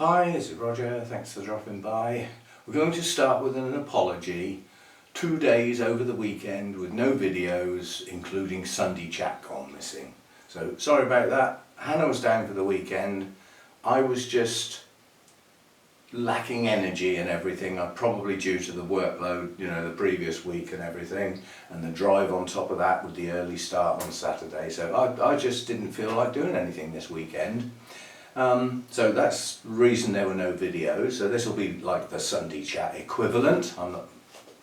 Hi, this is Roger, thanks for dropping by. We're going to start with an apology. 2 days over the weekend with no videos, including Sunday chat gone missing. So sorry about that. Hannah was down for the weekend. I was just lacking energy and everything, probably due to the workload, the previous week and everything, and the drive on top of that with the early start on Saturday. So I just didn't feel like doing anything this weekend. So that's the reason there were no videos. So this will be like the Sunday chat equivalent.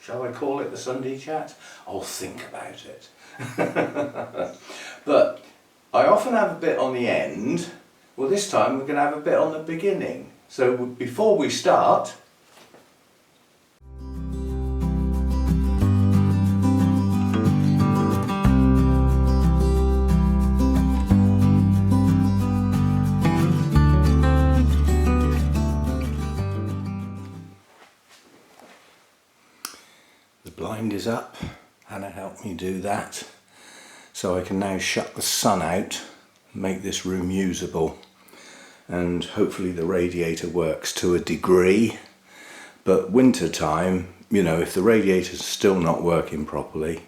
Shall I call it the Sunday chat? I'll think about it. But I often have a bit on the end. Well, this time we're going to have a bit on the beginning. So before we start, the blind is up. Hannah helped me do that. So I can now shut the sun out, make this room usable. And hopefully the radiator works to a degree. But winter time, if the radiator's still not working properly,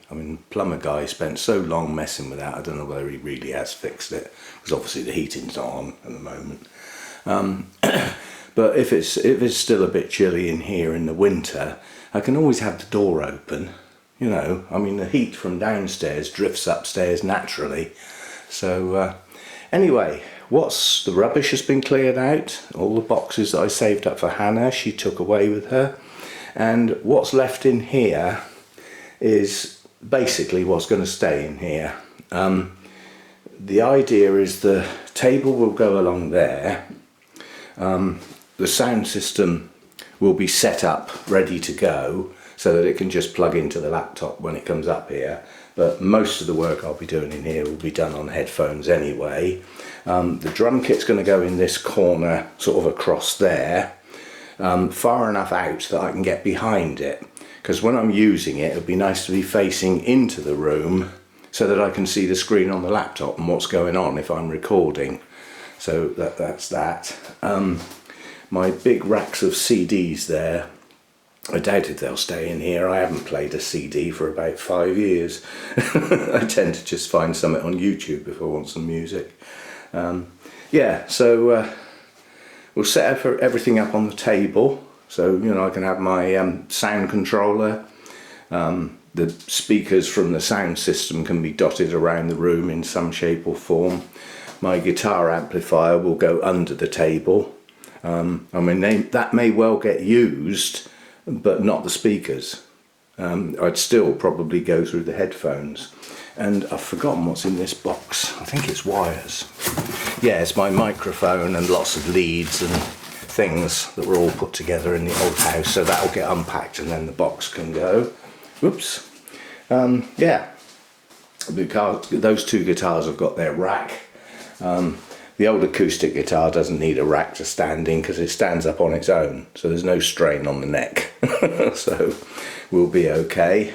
plumber guy spent so long messing with that, I don't know whether he really has fixed it, because obviously the heating's not on at the moment. But if it's still a bit chilly in here in the winter, I can always have the door open. The heat from downstairs drifts upstairs naturally. So anyway, the rubbish has been cleared out. All the boxes that I saved up for Hannah, she took away with her. And what's left in here is basically what's going to stay in here. The idea is the table will go along there. The sound system will be set up, ready to go, so that it can just plug into the laptop when it comes up here. But most of the work I'll be doing in here will be done on headphones anyway. The drum kit's going to go in this corner, sort of across there, far enough out that I can get behind it. Because when I'm using it, it'd be nice to be facing into the room so that I can see the screen on the laptop and what's going on if I'm recording. So that's that. My big racks of CDs there, I doubt if they'll stay in here. I haven't played a CD for about 5 years. I tend to just find something on YouTube if I want some music. So we'll set everything up on the table. So, I can have my sound controller. The speakers from the sound system can be dotted around the room in some shape or form. My guitar amplifier will go under the table. That may well get used, but not the speakers. I'd still probably go through the headphones. And I've forgotten what's in this box. I think it's wires. Yeah, it's my microphone and lots of leads and things that were all put together in the old house. So that'll get unpacked and then the box can go. Whoops. Those two guitars have got their rack. The old acoustic guitar doesn't need a rack to stand in because it stands up on its own, so there's no strain on the neck. So we'll be okay.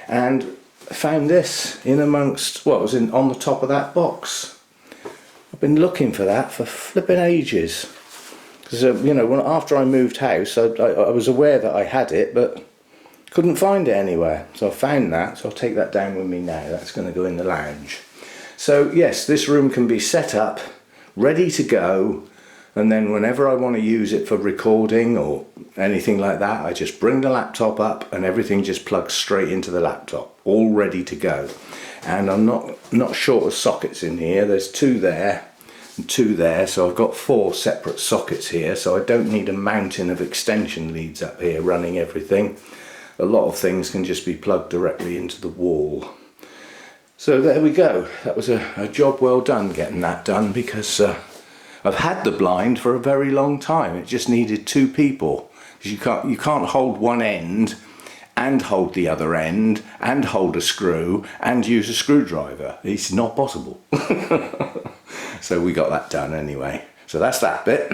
And I found this in amongst what was on the top of that box. I've been looking for that for flipping ages. Because after I moved house, I was aware that I had it, but couldn't find it anywhere. So I found that, so I'll take that down with me now. That's going to go in the lounge. So yes, this room can be set up, ready to go, and then whenever I want to use it for recording or anything like that, I just bring the laptop up and everything just plugs straight into the laptop, all ready to go. And I'm not short of sockets in here. There's 2 there and 2 there, so I've got 4 separate sockets here, so I don't need a mountain of extension leads up here running everything. A lot of things can just be plugged directly into the wall. So there we go. That was a job well done getting that done, because I've had the blind for a very long time. It just needed 2 people. Because you can't hold one end and hold the other end and hold a screw and use a screwdriver. It's not possible. So we got that done anyway. So that's that bit.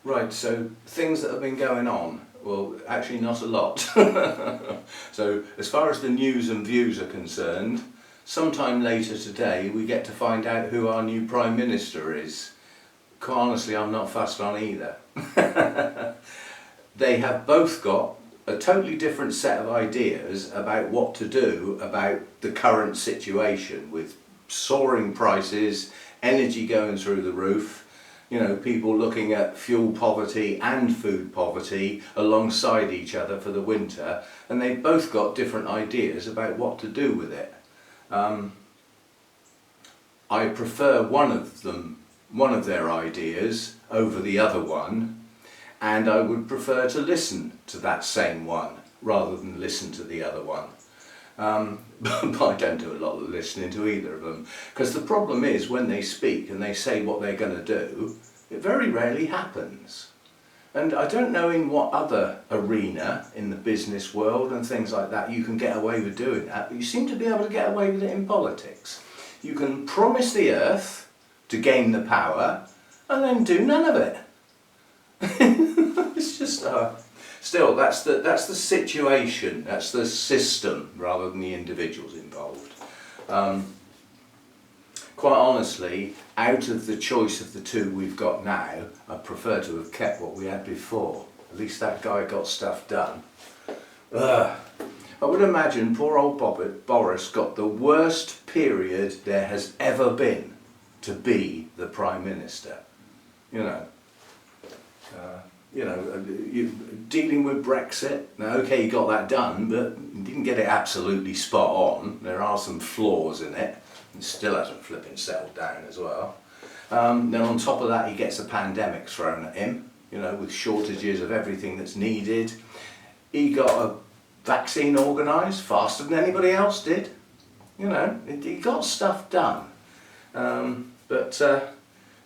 Right, so things that have been going on. Well, actually not a lot. So as far as the news and views are concerned, sometime later today we get to find out who our new Prime Minister is. quite honestly, I'm not fussed on either. They have both got a totally different set of ideas about what to do about the current situation with soaring prices, energy going through the roof, you know, people looking at fuel poverty and food poverty alongside each other for the winter, and they've both got different ideas about what to do with it. I prefer one of their ideas over the other one, and I would prefer to listen to that same one rather than listen to the other one. But I don't do a lot of listening to either of them, because the problem is when they speak and they say what they're going to do, it very rarely happens. And I don't know in what other arena in the business world and things like that you can get away with doing that, but you seem to be able to get away with it in politics. You can promise the earth to gain the power and then do none of it. It's just still that's the situation, that's the system rather than the individuals involved. Quite honestly, out of the choice of the two we've got now, I prefer to have kept what we had before. At least that guy got stuff done. I would imagine poor old Boris got the worst period there has ever been to be the Prime Minister. Dealing with Brexit, now okay, you got that done, but you didn't get it absolutely spot on. There are some flaws in it. It still hasn't flipping settled down as well. Then on top of that, he gets a pandemic thrown at him, with shortages of everything that's needed. He got a vaccine organised faster than anybody else did. He got stuff done. But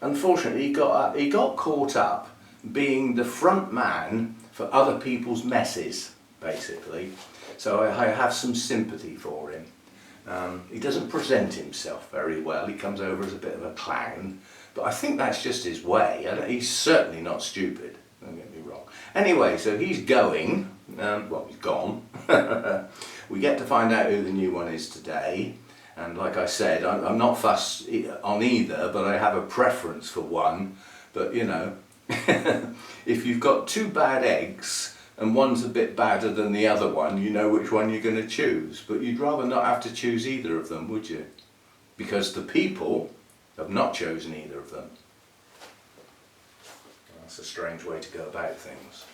unfortunately, he got caught up being the front man for other people's messes, basically. So I have some sympathy for him. He doesn't present himself very well. He comes over as a bit of a clown, but I think that's just his way. He's certainly not stupid, don't get me wrong. Anyway, so he's going, well, he's gone. We get to find out who the new one is today, and like I said, I'm not fussed on either, but I have a preference for one. But if you've got two bad eggs and one's a bit badder than the other one, you know which one you're going to choose. But you'd rather not have to choose either of them, would you? Because the people have not chosen either of them. That's a strange way to go about things.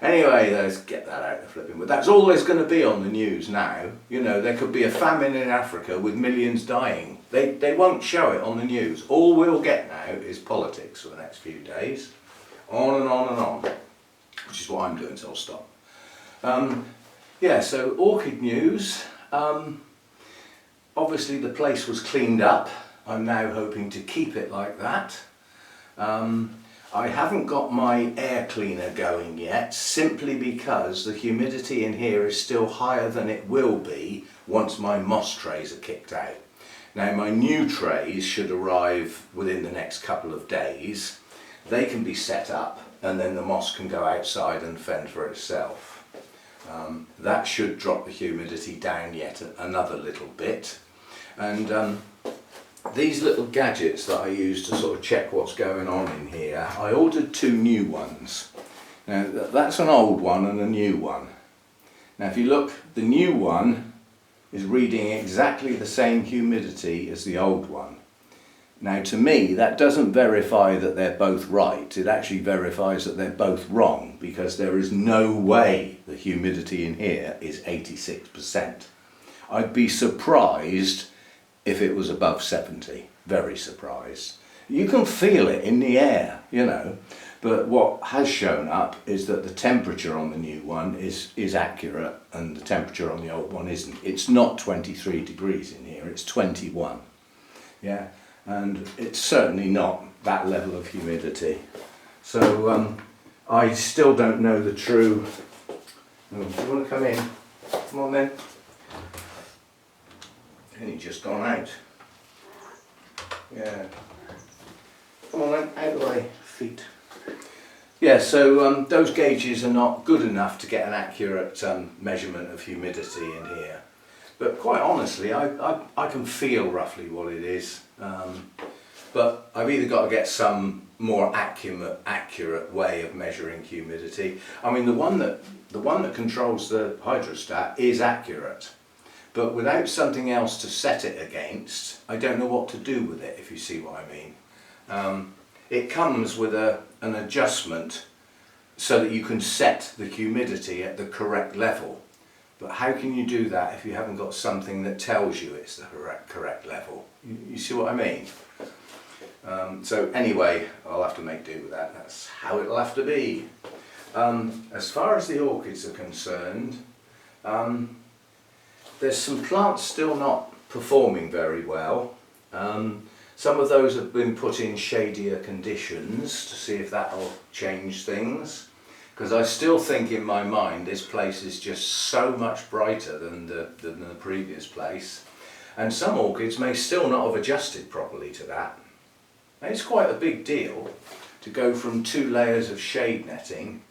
Anyway, let's get that out of flipping. But that's all there's going to be on the news now. There could be a famine in Africa with millions dying. They won't show it on the news. All we'll get now is politics for the next few days. On and on and on. Which is what I'm doing, so I'll stop. So Orchid news. Obviously the place was cleaned up. I'm now hoping to keep it like that. I haven't got my air cleaner going yet, simply because the humidity in here is still higher than it will be once my moss trays are kicked out. Now my new trays should arrive within the next couple of days. They can be set up and then the moss can go outside and fend for itself. That should drop the humidity down yet another little bit. And these little gadgets that I use to sort of check what's going on in here, I ordered two new ones. Now that's an old one and a new one. Now if you look, the new one is reading exactly the same humidity as the old one. Now to me that doesn't verify that they're both right, it actually verifies that they're both wrong, because there is no way the humidity in here is 86%. I'd be surprised if it was above 70, very surprised. You can feel it in the air, but what has shown up is that the temperature on the new one is accurate and the temperature on the old one isn't. It's not 23 degrees in here, it's 21. Yeah. And it's certainly not that level of humidity. So I still don't know the true... Oh, do you want to come in? Come on then. And he's just gone out. Yeah. Come on then, out of the way, feet. Yeah, so those gauges are not good enough to get an accurate measurement of humidity in here. But quite honestly, I can feel roughly what it is. But I've either got to get some more accurate way of measuring humidity. I mean, the one that controls the hydrostat is accurate, but without something else to set it against, I don't know what to do with it, if you see what I mean. It comes with an adjustment so that you can set the humidity at the correct level. But how can you do that if you haven't got something that tells you it's the correct level? You see what I mean? So anyway, I'll have to make do with that. That's how it'll have to be. As far as the orchids are concerned, there's some plants still not performing very well. Some of those have been put in shadier conditions to see if that'll change things. Because I still think in my mind this place is just so much brighter than the previous place. And some orchids may still not have adjusted properly to that. And it's quite a big deal to go from 2 layers of shade netting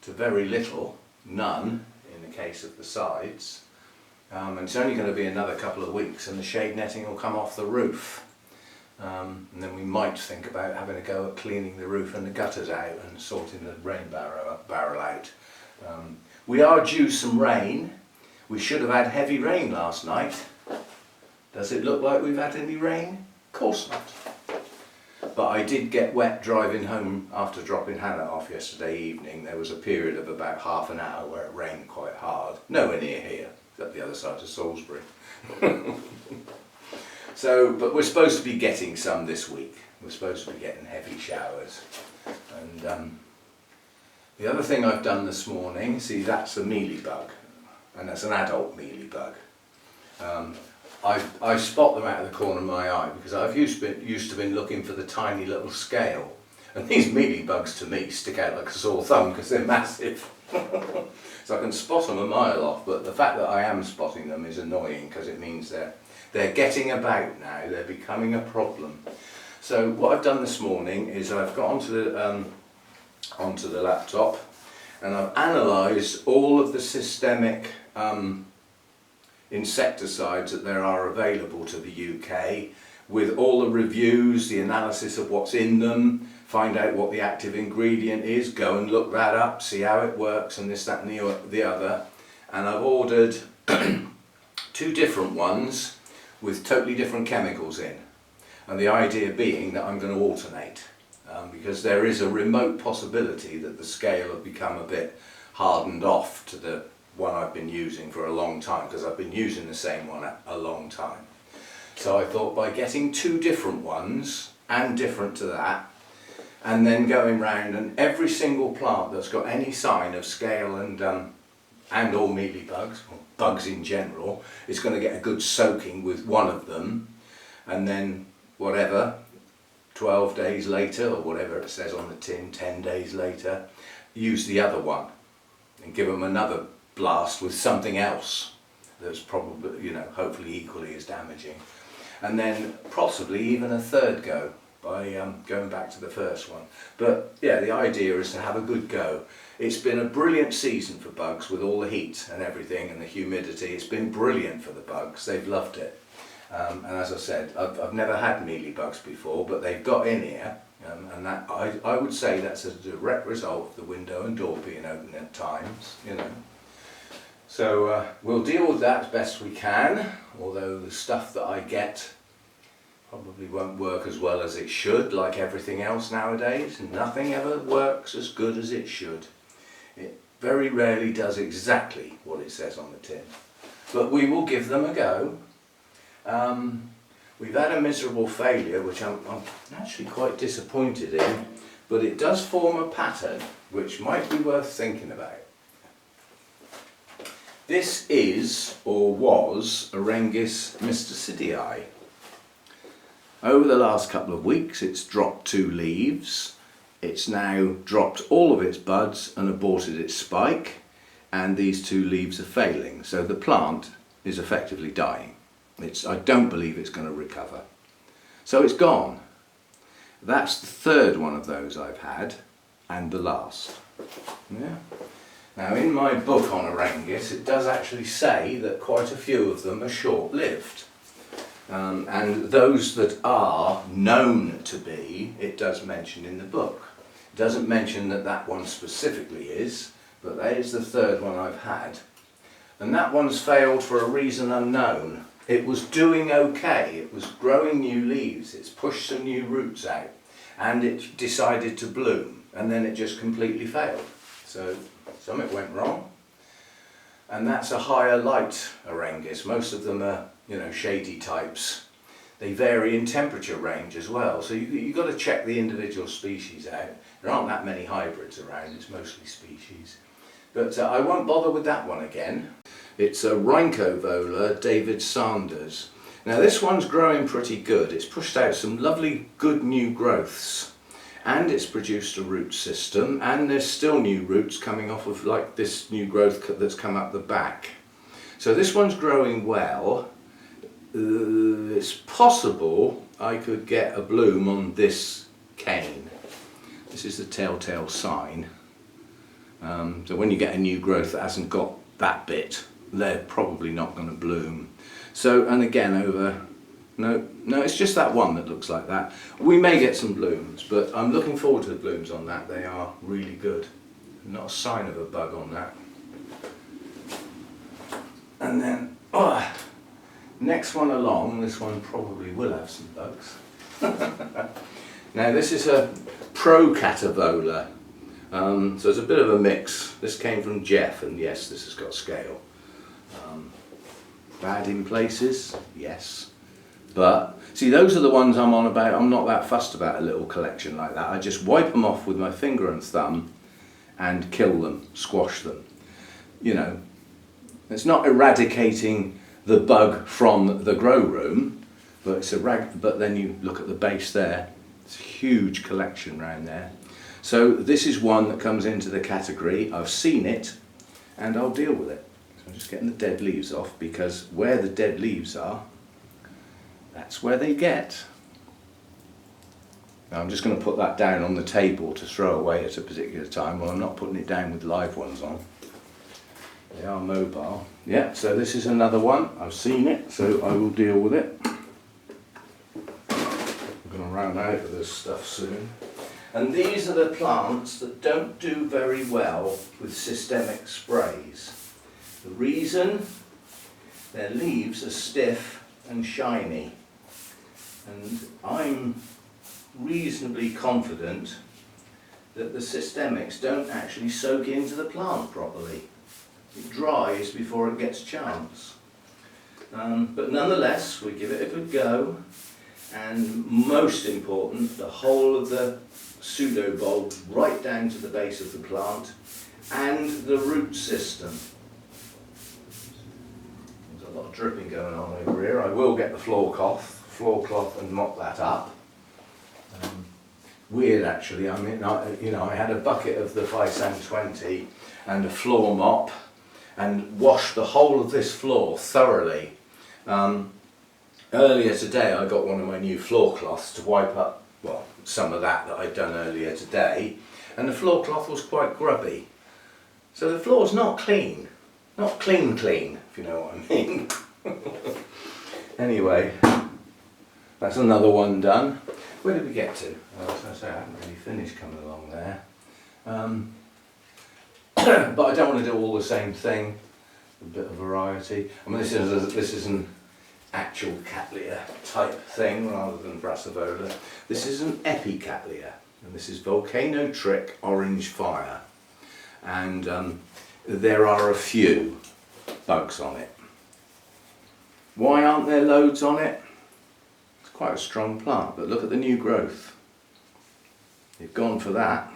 to very little, none in the case of the sides. And it's only going to be another couple of weeks and the shade netting will come off the roof. And then we might think about having a go at cleaning the roof and the gutters out and sorting the rain barrel out. We are due some rain. We should have had heavy rain last night. Does it look like we've had any rain? Of course not. But I did get wet driving home after dropping Hannah off yesterday evening. There was a period of about half an hour where it rained quite hard. Nowhere near here, except the other side of Salisbury. So, but we're supposed to be getting some this week. We're supposed to be getting heavy showers. And the other thing I've done this morning, see, that's a mealybug, and that's an adult mealybug. I spot them out of the corner of my eye because I've used to been looking for the tiny little scale, and these mealybugs to me stick out like a sore thumb because they're massive. So I can spot them a mile off, but the fact that I am spotting them is annoying because it means they're getting about now, they're becoming a problem. So what I've done this morning is I've got onto the laptop and I've analysed all of the systemic insecticides that there are available to the UK with all the reviews, the analysis of what's in them, find out what the active ingredient is, go and look that up, see how it works and this, that and the other. And I've ordered 2 different ones with totally different chemicals in, and the idea being that I'm going to alternate because there is a remote possibility that the scale will become a bit hardened off to the one I've been using for a long time, because I've been using the same one a long time. So I thought by getting 2 different ones and different to that, and then going round and every single plant that's got any sign of scale and all mealybugs, or bugs in general, is going to get a good soaking with one of them, and then whatever, 12 days later, or whatever it says on the tin, 10 days later, use the other one and give them another blast with something else that's probably, you know, hopefully equally as damaging. And then possibly even a third go by going back to the first one. But yeah, the idea is to have a good go. It's been a brilliant season for bugs with all the heat and everything and the humidity. It's been brilliant for the bugs. They've loved it. And as I said, I've never had mealybugs before, but they've got in here. And that I would say that's a direct result of the window and door being open at times, you know. So we'll deal with that as best we can, although the stuff that I get probably won't work as well as it should, like everything else nowadays. Nothing ever works as good as it should. It very rarely does exactly what it says on the tin. But we will give them a go. We've had a miserable failure, which I'm actually quite disappointed in, but it does form a pattern which might be worth thinking about. This is, or was, Orchis mysticidi. Over the last couple of weeks it's dropped 2 leaves, it's now dropped all of its buds and aborted its spike, and these 2 leaves are failing, so the plant is effectively dying. I don't believe it's going to recover. So it's gone. That's the 3rd one of those I've had, and the last. Yeah. Now in my book on Orchis it does actually say that quite a few of them are short-lived. And those that are known to be, it does mention in the book. It doesn't mention that that one specifically is, but that is the third one I've had. And that one's failed for a reason unknown. It was doing okay, it was growing new leaves, it's pushed some new roots out, and it decided to bloom, and then it just completely failed. So something went wrong. And that's a higher light Orangus. Most of them are, you know, shady types. They vary in temperature range as well, so you've got to check the individual species out. There aren't that many hybrids around, it's mostly species. But I won't bother with that one again. It's a Rhynchovola David Sanders. Now this one's growing pretty good. It's pushed out some lovely good new growths, and it's produced a root system, and there's still new roots coming off of like this new growth that's come up the back. So this one's growing well. It's possible I could get a bloom on this cane. This is the telltale sign. So when you get a new growth that hasn't got that bit, they're probably not going to bloom. So, and again over, no, it's just that one that looks like that. We may get some blooms, but I'm looking forward to the blooms on that. They are really good. Not a sign of a bug on that. And then, next one along, this one probably will have some bugs. Now this is a Procatavola. So it's a bit of a mix. This came from Jeff, and yes, this has got scale. Bad in places, yes. But see, those are the ones I'm on about. I'm not that fussed about a little collection like that. I just wipe them off with my finger and thumb and kill them, squash them. You know, it's not eradicating the bug from the grow room, but it's but then you look at the base there. It's a huge collection around there. So this is one that comes into the category, I've seen it and I'll deal with it. So I'm just getting the dead leaves off, because where the dead leaves are, that's where they get. Now I'm just going to put that down on the table to throw away at a particular time. Well, I'm not putting it down with live ones on. They are mobile. Yeah, so this is another one. I've seen it, so I will deal with it. I'm going to run out of this stuff soon. And these are the plants that don't do very well with systemic sprays. The reason? Their leaves are stiff and shiny. And I'm reasonably confident that the systemics don't actually soak into the plant properly. It dries before it gets a chance. But nonetheless, we give it a good go. And most important, the whole of the pseudobulb right down to the base of the plant and the root system. There's a lot of dripping going on over here. I will get the floor cloth and mop that up. Weird actually, I mean, I had a bucket of the Visan 20 and a floor mop and washed the whole of this floor thoroughly. Earlier today I got one of my new floor cloths to wipe up, well, some of that I'd done earlier today, and the floor cloth was quite grubby. So the floor's not clean. Not clean, if you know what I mean. Anyway, that's another one done. Where did we get to? I was going to say I haven't really finished coming along there. But I don't want to do all the same thing. A bit of variety. I mean, this is an actual Cattleya type thing rather than Brassavola. This is an Epicattleya, and this is Volcano Trick Orange Fire. And there are a few bugs on it. Why aren't there loads on it? It's quite a strong plant, but look at the new growth. They've gone for that.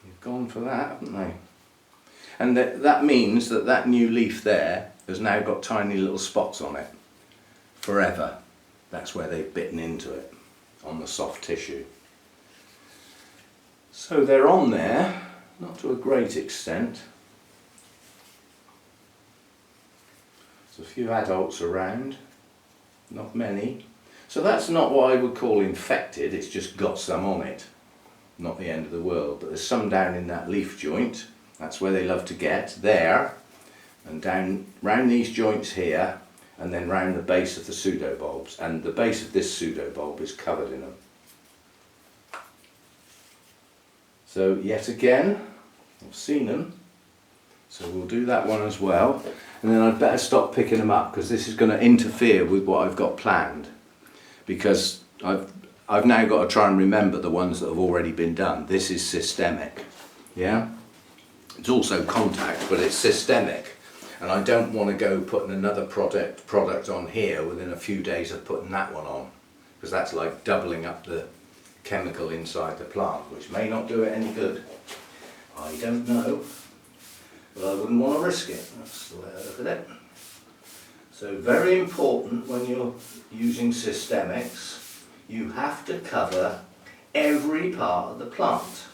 They've gone for that, haven't they? And that means that that new leaf there has now got tiny little spots on it. Forever. That's where they've bitten into it, on the soft tissue. So they're on there, not to a great extent. There's a few adults around, not many. So that's not what I would call infected, it's just got some on it. Not the end of the world, but there's some down in that leaf joint. That's where they love to get, there. And down round these joints here, and then round the base of the pseudobulbs, and the base of this pseudobulb is covered in them. So yet again, I've seen them, so we'll do that one as well, and then I'd better stop picking them up because this is going to interfere with what I've got planned, because I've now got to try and remember the ones that have already been done. This is systemic, yeah? It's also contact, but it's systemic. And I don't want to go putting another product on here within a few days of putting that one on, because that's like doubling up the chemical inside the plant, which may not do it any good. I don't know, but I wouldn't want to risk it. That's the way I look at it. So very important when you're using systemics, you have to cover every part of the plant,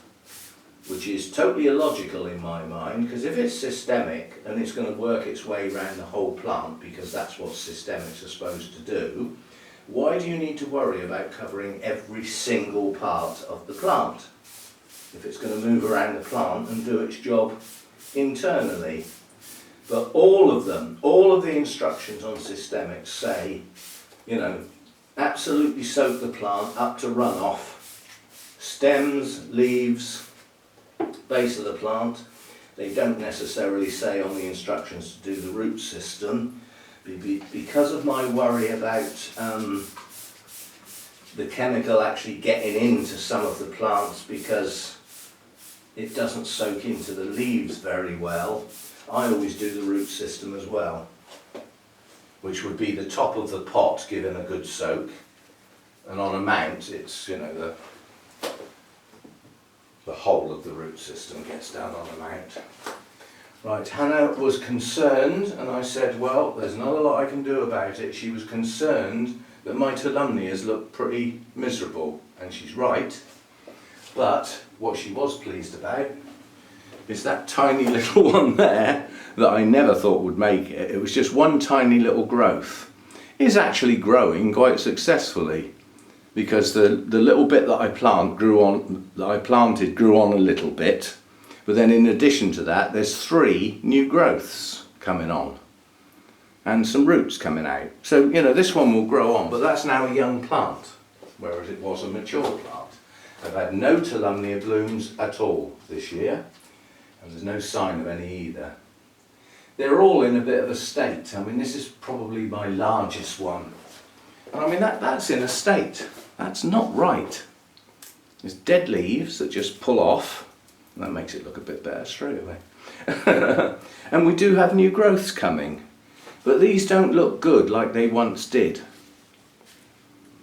which is totally illogical in my mind, because if it's systemic and it's going to work its way around the whole plant, because that's what systemics are supposed to do, why do you need to worry about covering every single part of the plant if it's going to move around the plant and do its job internally? But all of them, all of the instructions on systemics say, you know, absolutely soak the plant up to runoff, stems, leaves, base of the plant. They don't necessarily say on the instructions to do the root system, because of my worry about the chemical actually getting into some of the plants, because it doesn't soak into the leaves very well. I always do the root system as well, which would be the top of the pot given a good soak, and on a mount it's, you know, the whole of the root system gets down on the mount. Right, Hannah was concerned, and I said, well, there's not a lot I can do about it. She was concerned that my Tolumnias look pretty miserable, and she's right. But what she was pleased about is that tiny little one there that I never thought would make it. It was just one tiny little growth. Is actually growing quite successfully, because the little bit that I planted grew on a little bit, but then in addition to that there's 3 new growths coming on and some roots coming out. So, you know, this one will grow on, but that's now a young plant, whereas it was a mature plant. I've had no Tolumnia blooms at all this year, and there's no sign of any either. They're all in a bit of a state. I mean, this is probably my largest one. And I mean, that's in a state. That's not right. There's dead leaves that just pull off, and that makes it look a bit better straight away. And we do have new growths coming, but these don't look good like they once did.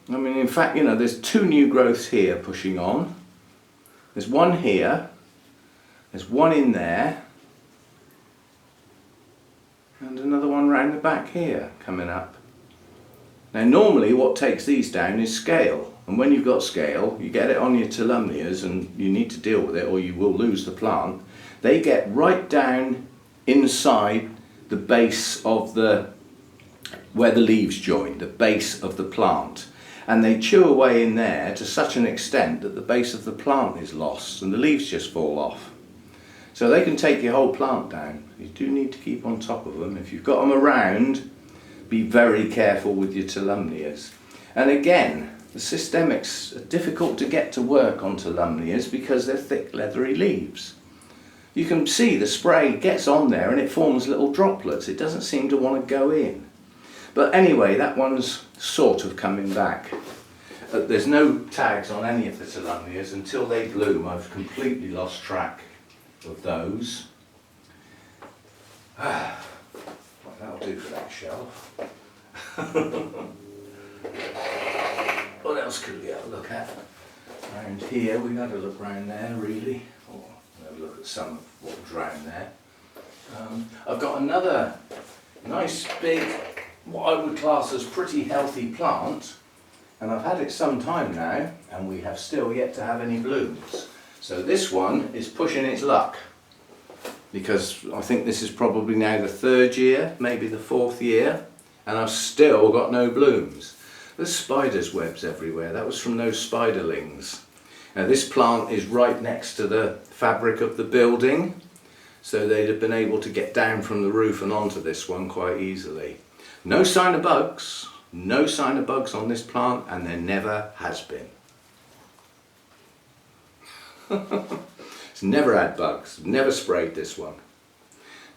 I mean, in fact, you know, there's 2 new growths here pushing on. There's one here, there's one in there, and another one round the back here coming up. Now normally what takes these down is scale, and when you've got scale you get it on your Tolumnias and you need to deal with it or you will lose the plant. They get right down inside the base of where the leaves join, the base of the plant, and they chew away in there to such an extent that the base of the plant is lost and the leaves just fall off. So they can take your whole plant down. You do need to keep on top of them. If you've got them around, be very careful with your Tolumnias. And again, the systemics are difficult to get to work on Tolumnias because they're thick leathery leaves. You can see the spray gets on there and it forms little droplets. It doesn't seem to want to go in. But anyway, that one's sort of coming back. There's no tags on any of the Tolumnias until they bloom. I've completely lost track of those. That'll do for that shelf. What else could we have a look at? Around here, we've had a look round there really. Or have a look at some of what was round there. I've got another nice big, what I would class as pretty healthy plant, and I've had it some time now, and we have still yet to have any blooms. So this one is pushing its luck, because I think this is probably now the 3rd year, maybe the 4th year, and I've still got no blooms. There's spiders' webs everywhere. That was from those spiderlings. Now this plant is right next to the fabric of the building, so they'd have been able to get down from the roof and onto this one quite easily. No sign of bugs. No sign of bugs on this plant, and there never has been. It's never had bugs, never sprayed this one.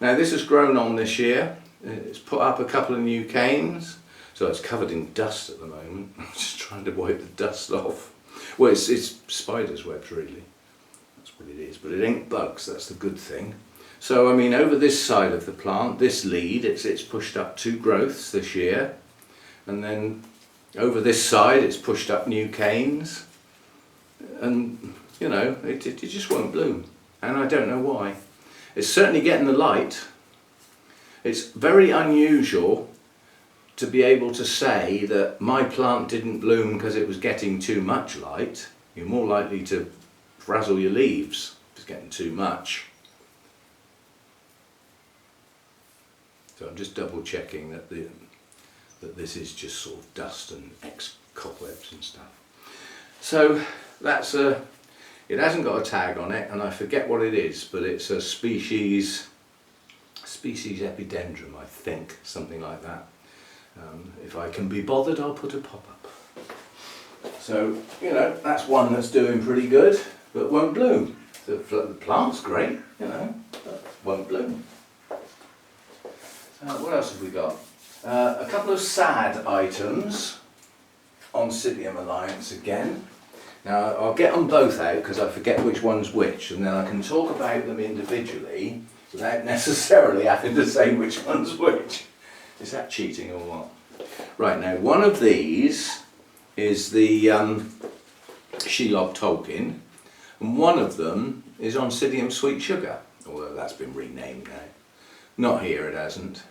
Now this has grown on this year. It's put up a couple of new canes, so it's covered in dust at the moment. I'm just trying to wipe the dust off. Well, it's spider's webs really. That's what it is, but it ain't bugs, that's the good thing. So I mean, over this side of the plant, this lead, it's pushed up 2 growths this year, and then over this side it's pushed up new canes, and you know, it just won't bloom, and I don't know why. It's certainly getting the light. It's very unusual to be able to say that my plant didn't bloom because it was getting too much light. You're more likely to frazzle your leaves if it's getting too much. So I'm just double checking that this is just sort of dust and cobwebs and stuff. So that's it hasn't got a tag on it, and I forget what it is, but it's a species epidendrum, I think, something like that. If I can be bothered, I'll put a pop-up. So, you know, that's one that's doing pretty good, but won't bloom. The plant's great, you know, but won't bloom. What else have we got? A couple of sad items. Oncidium Alliance again. Now I'll get them both out because I forget which one's which, and then I can talk about them individually without necessarily having to say which one's which. Is that cheating or what? Right, now one of these is the Shelob Tolkien, and one of them is Oncidium Sweet Sugar, although that's been renamed now. Not here, it hasn't.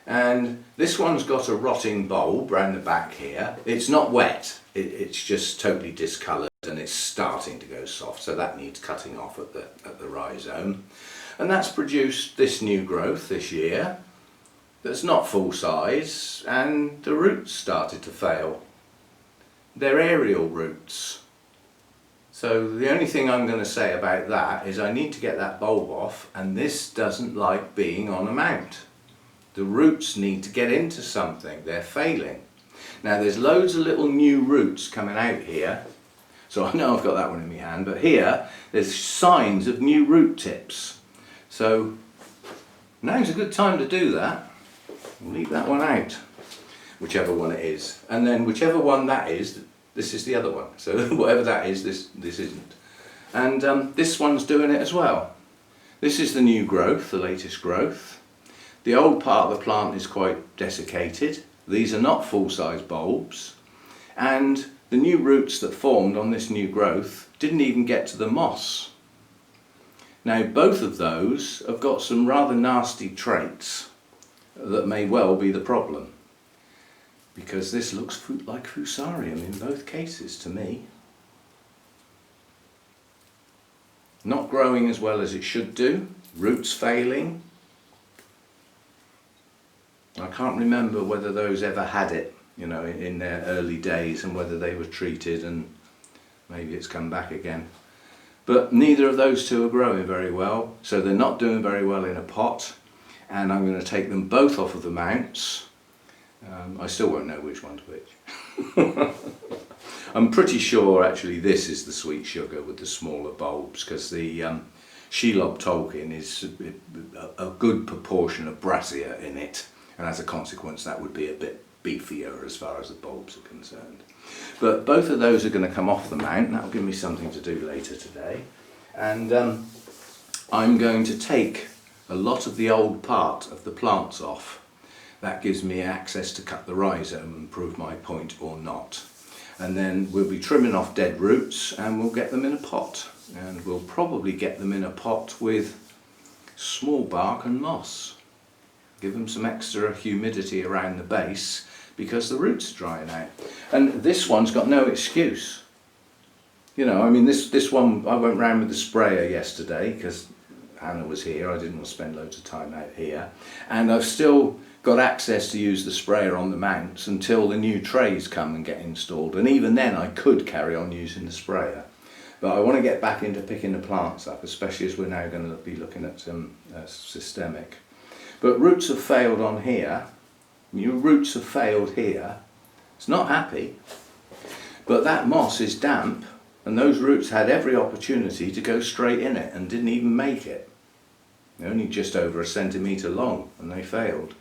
And this one's got a rotting bulb round the back here. It's not wet, it's just totally discoloured and it's starting to go soft, so that needs cutting off at the rhizome. And that's produced this new growth this year that's not full size, and the roots started to fail. They're aerial roots. So the only thing I'm going to say about that is I need to get that bulb off, and this doesn't like being on a mount. The roots need to get into something, they're failing. Now there's loads of little new roots coming out here, so I know I've got that one in my hand, but here there's signs of new root tips. So now's a good time to do that. Leave that one out, whichever one it is, and then whichever one that is, this is the other one. So whatever that is, this isn't. And this one's doing it as well. This is the new growth, the latest growth. The old part of the plant is quite desiccated. These are not full-size bulbs, and the new roots that formed on this new growth didn't even get to the moss. Now both of those have got some rather nasty traits that may well be the problem, because this looks like Fusarium in both cases to me. Not growing as well as it should do, roots failing. I can't remember whether those ever had it, you know, in their early days, and whether they were treated, and maybe it's come back again. But neither of those two are growing very well, so they're not doing very well in a pot, and I'm going to take them both off of the mounts. I still won't know which one's which. I'm pretty sure actually this is the Sweet Sugar with the smaller bulbs, because the Shelob Tolkien is a good proportion of brassica in it, and as a consequence that would be a bit beefier as far as the bulbs are concerned. But both of those are going to come off the mount, and that'll give me something to do later today. And I'm going to take a lot of the old part of the plants off. That gives me access to cut the rhizome and prove my point or not. And then we'll be trimming off dead roots, and we'll get them in a pot. And we'll probably get them in a pot with small bark and moss. Give them some extra humidity around the base, because the roots are drying out. And this one's got no excuse. You know, I mean, this one, I went round with the sprayer yesterday because Hannah was here. I didn't want to spend loads of time out here. And I've still got access to use the sprayer on the mounts until the new trays come and get installed. And even then I could carry on using the sprayer. But I want to get back into picking the plants up, especially as we're now going to be looking at systemic. But roots have failed on here, Your roots have failed here. It's not happy, but that moss is damp and those roots had every opportunity to go straight in it and didn't even make it. They're only just over a centimetre long and they failed.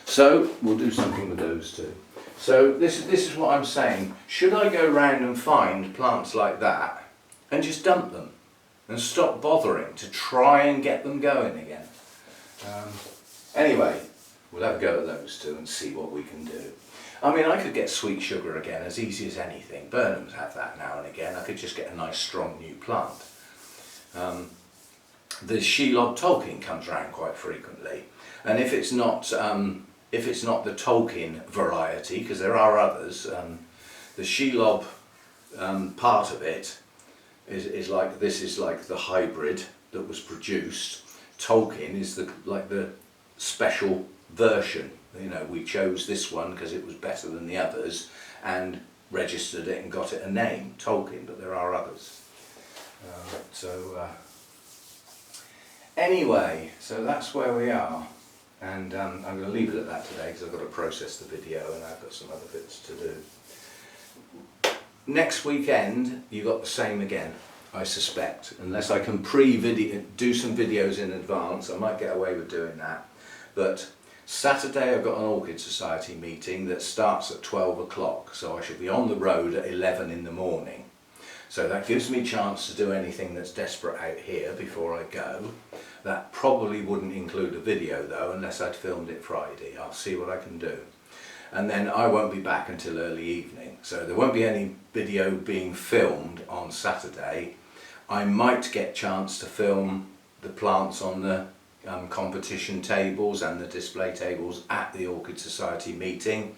So we'll do something with those two. So this is what I'm saying. Should I go round and find plants like that and just dump them and stop bothering to try and get them going again? Anyway, we'll have a go at those two and see what we can do. I mean, I could get sweet sugar again as easy as anything. Burnhams have that now and again. I could just get a nice strong new plant. The Shelob Tolkien comes around quite frequently, and if it's not the Tolkien variety, because there are others, the Shelob part of it is like the hybrid that was produced. Tolkien is like the special version. You know, we chose this one because it was better than the others and registered it and got it a name, Tolkien, but there are others. Anyway, so that's where we are, and I'm going to leave it at that today because I've got to process the video and I've got some other bits to do. Next weekend you got the same again, I suspect, unless I can do some videos in advance. I might get away with doing that, but Saturday I've got an Orchid Society meeting that starts at 12 o'clock, so I should be on the road at 11 in the morning. So that gives me a chance to do anything that's desperate out here before I go. That probably wouldn't include a video though, unless I'd filmed it Friday. I'll see what I can do. And then I won't be back until early evening, so there won't be any video being filmed on Saturday. I might get a chance to film the plants on the competition tables and the display tables at the Orchid Society meeting,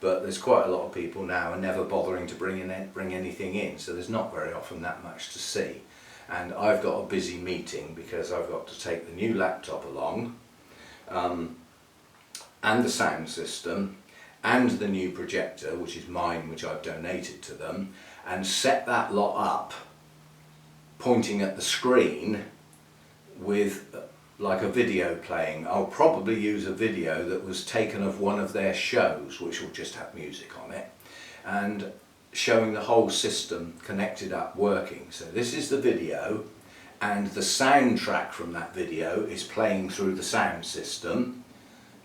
but there's quite a lot of people now and never bothering to bring anything in, so there's not very often that much to see. And I've got a busy meeting because I've got to take the new laptop along, and the sound system and the new projector, which is mine, which I've donated to them, and set that lot up pointing at the screen with like a video playing. I'll probably use a video that was taken of one of their shows, which will just have music on it, and showing the whole system connected up working. So this is the video, and the soundtrack from that video is playing through the sound system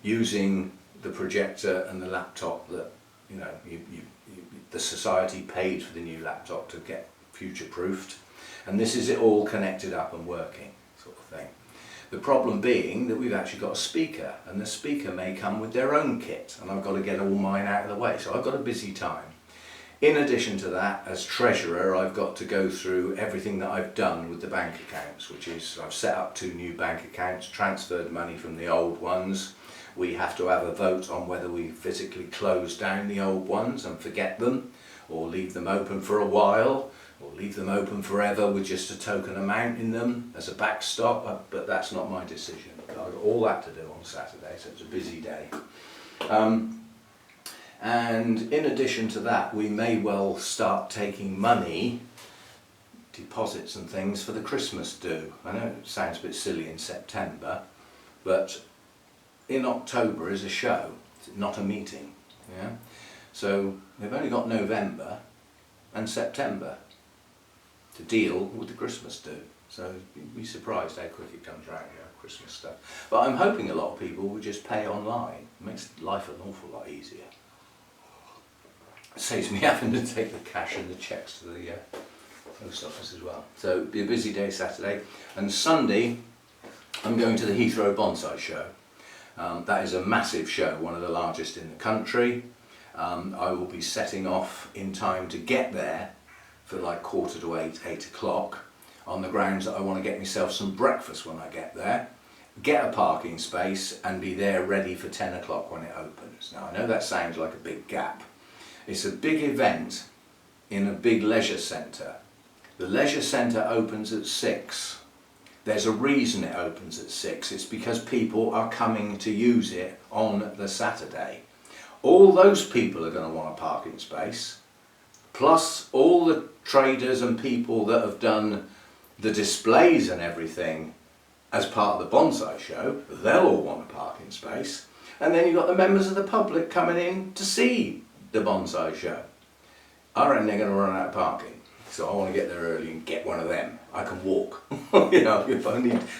using the projector and the laptop that, you know, the society paid for the new laptop to get future-proofed, and this is it all connected up and working, sort of thing. The problem being that we've actually got a speaker, and the speaker may come with their own kit, and I've got to get all mine out of the way, so I've got a busy time. In addition to that, as treasurer, I've got to go through everything that I've done with the bank accounts, which is I've set up 2 new bank accounts, transferred money from the old ones. We have to have a vote on whether we physically close down the old ones and forget them, or leave them open for a while, or leave them open forever with just a token amount in them as a backstop, but that's not my decision. I've got all that to do on Saturday, so it's a busy day. And in addition to that, we may well start taking money, deposits and things, for the Christmas do. I know it sounds a bit silly in September, but in October is a show, not a meeting. Yeah? So they've only got November and September to deal with the Christmas do. So you'd be surprised how quick it comes around, you know, Christmas stuff. But I'm hoping a lot of people will just pay online. It makes life an awful lot easier. It saves me having to take the cash and the cheques to the post office as well. So it'll be a busy day Saturday. And Sunday I'm going to the Heathrow Bonsai Show. That is a massive show, one of the largest in the country. I will be setting off in time to get there for like 7:45, 8 o'clock, on the grounds that I want to get myself some breakfast when I get there, get a parking space and be there ready for 10 o'clock when it opens. Now I know that sounds like a big gap. It's a big event in a big leisure centre. The leisure centre opens at 6. There's a reason it opens at 6. It's because people are coming to use it on the Saturday. All those people are going to want a parking space, plus all the traders and people that have done the displays and everything as part of the bonsai show, they'll all want a parking space. And then you've got the members of the public coming in to see the bonsai show. I reckon they're going to run out of parking, so I want to get there early and get one of them. I can walk. You know, if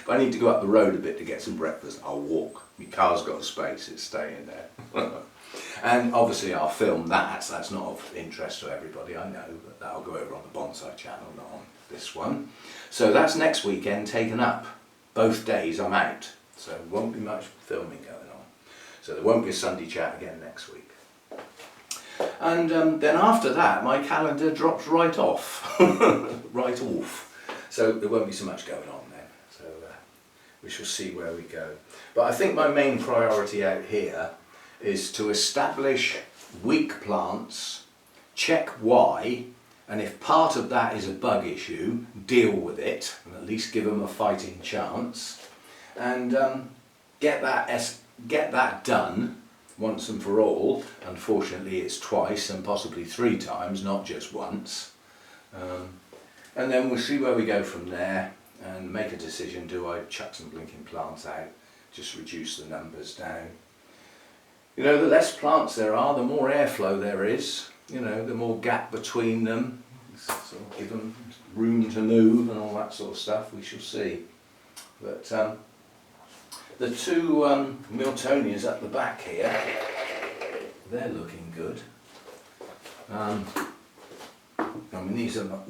I need to go up the road a bit to get some breakfast, I'll walk. My car's got a space, it's staying there. And obviously I'll film that. That's not of interest to everybody, I know, but that'll go over on the bonsai channel, not on this one. So that's next weekend taken up. Both days I'm out, so there won't be much filming going on. So there won't be a Sunday chat again next week. And then after that my calendar drops right off. Right off. So there won't be so much going on then. So we shall see where we go. But I think my main priority out here is to establish weak plants, check why, and if part of that is a bug issue, deal with it, and at least give them a fighting chance, and get that done once and for all. Unfortunately it's twice and possibly 3 times, not just once. And then we'll see where we go from there and make a decision. Do I chuck some blinking plants out, just reduce the numbers down? You know, the less plants there are, the more airflow there is, you know, the more gap between them, sort of give them room to move and all that sort of stuff. We shall see. But the 2 Miltonias at the back here, they're looking good. I mean, these are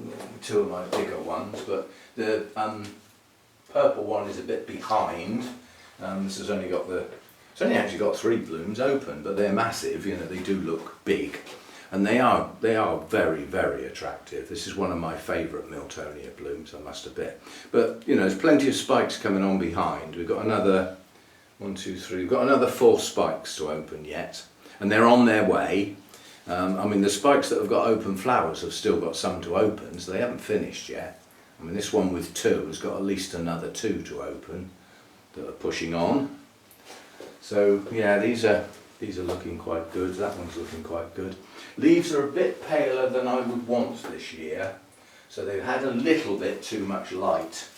2 of my bigger ones, but the purple one is a bit behind. This has only got it's only actually got 3 blooms open, but they're massive. You know, they do look big, and they are very, very attractive. This is one of my favourite Miltonia blooms, I must admit. But you know, there's plenty of spikes coming on behind. We've got another 1, 2, 3. We've got another 4 spikes to open yet, and they're on their way. I mean, the spikes that have got open flowers have still got some to open, so they haven't finished yet. I mean, this one with 2 has got at least another 2 to open that are pushing on. So yeah, these are looking quite good. That one's looking quite good. Leaves are a bit paler than I would want this year, so they've had a little bit too much light,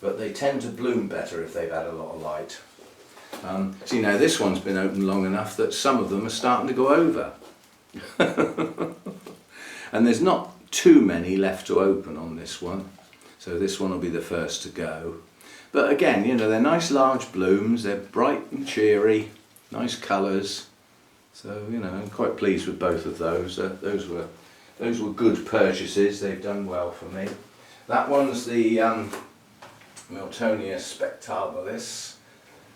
but they tend to bloom better if they've had a lot of light. See, now this one's been open long enough that some of them are starting to go over. And there's not too many left to open on this one, so this one will be the first to go. But again, you know, they're nice large blooms, they're bright and cheery, nice colours. So, you know, I'm quite pleased with both of those. Those were good purchases, they've done well for me. That one's the Miltonia spectabilis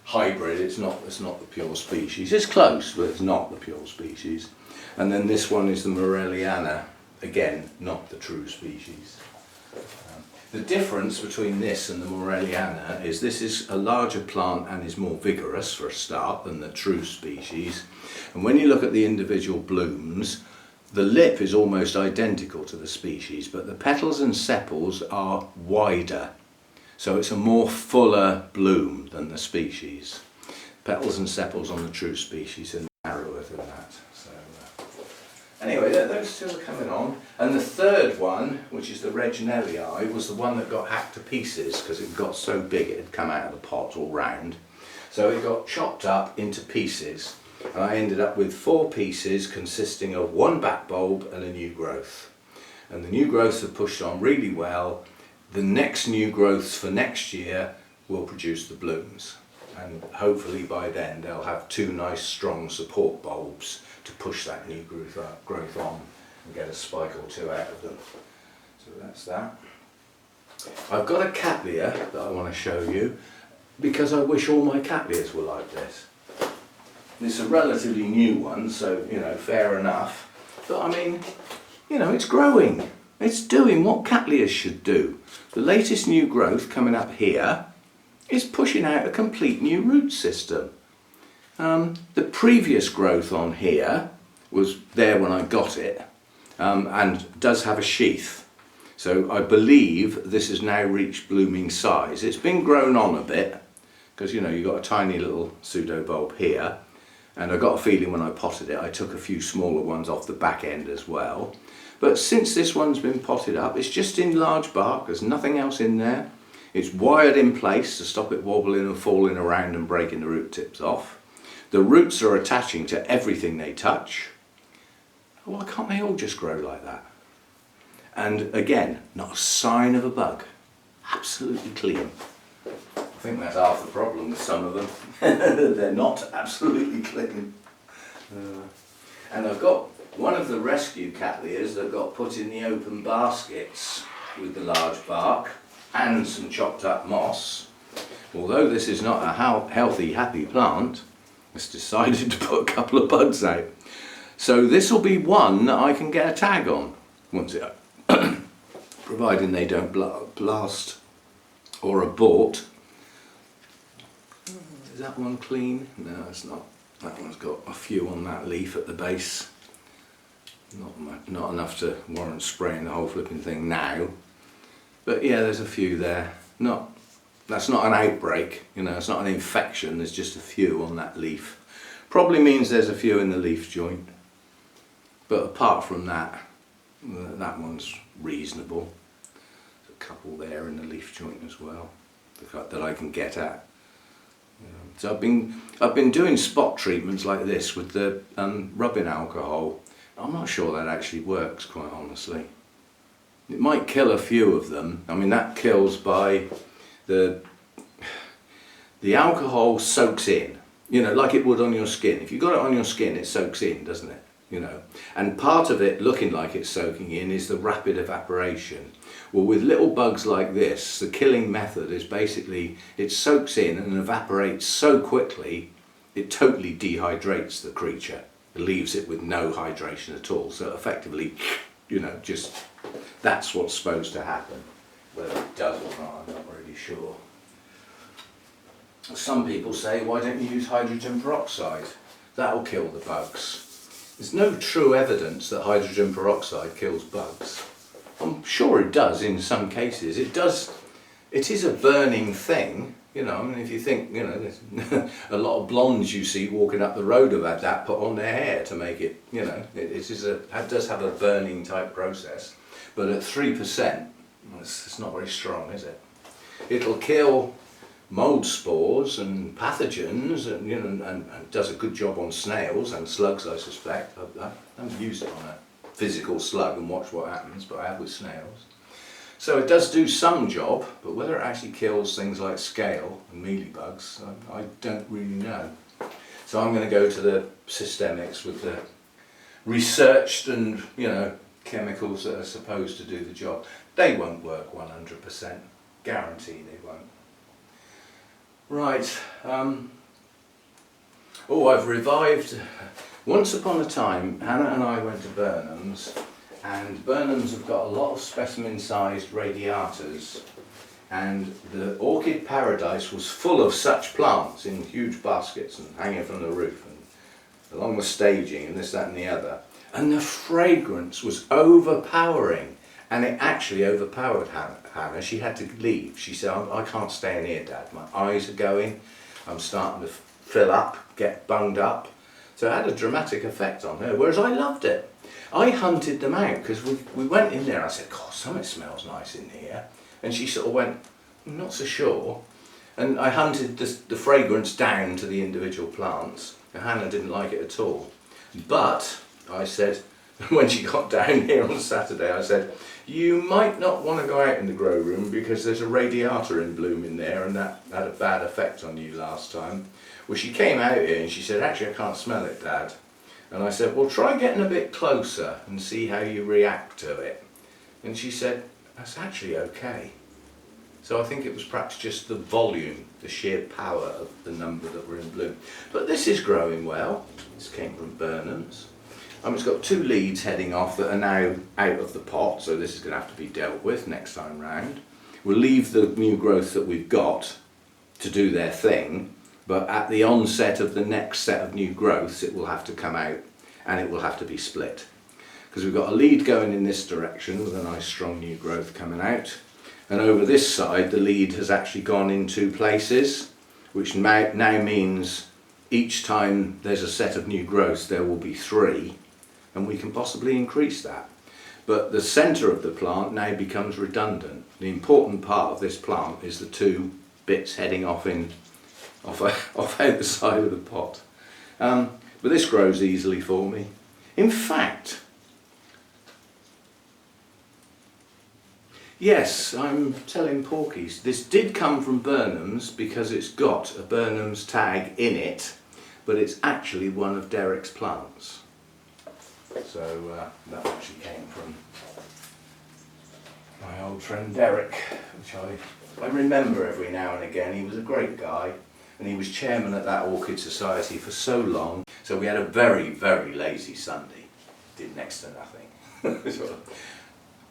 hybrid. It's not the pure species. It's close, but it's not the pure species. And then this one is the Morelliana, again, not the true species. The difference between this and the Morelliana is this is a larger plant and is more vigorous for a start than the true species. And when you look at the individual blooms, the lip is almost identical to the species, but the petals and sepals are wider. So it's a more fuller bloom than the species. Petals and sepals on the true species are narrower than that. So, anyway, those 2 are coming on. And the third one, which is the Reginellii, was the one that got hacked to pieces because it got so big it had come out of the pot all round. So it got chopped up into pieces. And I ended up with 4 pieces consisting of 1 back bulb and a new growth. And the new growths have pushed on really well. The next new growths for next year will produce the blooms. And hopefully by then they'll have 2 nice strong support bulbs to push that new growth on and get a spike or 2 out of them. So that's that. I've got a Cattleya that I want to show you because I wish all my Cattleyas were like this. It's a relatively new one, so you know, fair enough. But I mean, you know, it's growing. It's doing what Cattleyas should do. The latest new growth coming up here is pushing out a complete new root system. The previous growth on here was there when I got it, and does have a sheath. So I believe this has now reached blooming size. It's been grown on a bit, because you know, you've got a tiny little pseudo bulb here, and I got a feeling when I potted it I took a few smaller ones off the back end as well. But since this one's been potted up, it's just in large bark, there's nothing else in there. It's wired in place to stop it wobbling and falling around and breaking the root tips off. The roots are attaching to everything they touch. Why can't they all just grow like that? And again, not a sign of a bug. Absolutely clean. I think that's half the problem with some of them. They're not absolutely clean. And I've got one of the rescue cattleyas that got put in the open baskets with the large bark and some chopped up moss. Although this is not a healthy, happy plant, it's decided to put a couple of bugs out. So this will be one that I can get a tag on, once it, providing they don't blast or abort. Is that one clean? No, it's not. That one's got a few on that leaf at the base. Not enough to warrant spraying the whole flipping thing now. But yeah, there's a few there. That's not an outbreak, you know, it's not an infection, there's just a few on that leaf. Probably means there's a few in the leaf joint. But apart from that, that one's reasonable. There's a couple there in the leaf joint as well, that I can get at. So I've been doing spot treatments like this with the rubbing alcohol. I'm not sure that actually works, quite honestly. It might kill a few of them. I mean, that kills by the alcohol soaks in, you know, like it would on your skin. If you've got it on your skin, it soaks in, doesn't it? You know, and part of it looking like it's soaking in is the rapid evaporation. Well, with little bugs like this, the killing method is basically it soaks in and evaporates so quickly it totally dehydrates the creature. It leaves it with no hydration at all. So effectively, you know, just that's what's supposed to happen. Whether it does or not, I'm not really sure. Some people say, why don't you use hydrogen peroxide? That'll kill the bugs. There's no true evidence that hydrogen peroxide kills bugs. I'm sure it does in some cases. It does. It is a burning thing, you know. I mean, if you think, you know, there's a lot of blondes you see walking up the road have had that put on their hair to make it, you know, it does have a burning type process. But at 3%, it's not very strong, is it? It'll kill mold spores and pathogens, and you know, and does a good job on snails and slugs, I suspect. I haven't used it on a physical slug and watched what happens, but I have with snails. So it does do some job, but whether it actually kills things like scale and mealybugs, I don't really know. So I'm going to go to the systemics with the researched and, you know, chemicals that are supposed to do the job. They won't work 100%, guarantee they won't. Right, oh, I've revived. Once upon a time, Hannah and I went to Burnham's, and Burnham's have got a lot of specimen-sized radiators, and the orchid paradise was full of such plants in huge baskets and hanging from the roof and along the staging and this, that and the other. And the fragrance was overpowering, and it actually overpowered Hannah. She had to leave. She said, I can't stay in here, Dad. My eyes are going. I'm starting to fill up, get bunged up. So it had a dramatic effect on her, whereas I loved it. I hunted them out because we went in there. I said, God, something smells nice in here. And she sort of went, I'm not so sure. And I hunted the fragrance down to the individual plants. And Hannah didn't like it at all. But I said, when she got down here on Saturday, I said, you might not want to go out in the grow room because there's a radiator in bloom in there, and that had a bad effect on you last time. Well, she came out here and she said, actually I can't smell it, Dad. And I said, well, try getting a bit closer and see how you react to it. And she said, that's actually okay. So I think it was perhaps just the volume, the sheer power of the number that were in bloom. But this is growing well. This came from Burnham's. It's got 2 leads heading off that are now out of the pot, so this is going to have to be dealt with next time round. We'll leave the new growth that we've got to do their thing, but at the onset of the next set of new growths it will have to come out and it will have to be split. Because we've got a lead going in this direction with a nice strong new growth coming out, and over this side the lead has actually gone in 2 places, which now means each time there's a set of new growths there will be 3. And we can possibly increase that. But the centre of the plant now becomes redundant. The important part of this plant is the 2 bits heading off out the side of the pot. But this grows easily for me. In fact, yes, I'm telling Porkies, this did come from Burnham's because it's got a Burnham's tag in it, but it's actually one of Derek's plants. So that actually came from my old friend Derek, which I remember every now and again. He was a great guy, and he was chairman at that Orchid Society for so long. So we had a very, very lazy Sunday. Did next to nothing. Sort of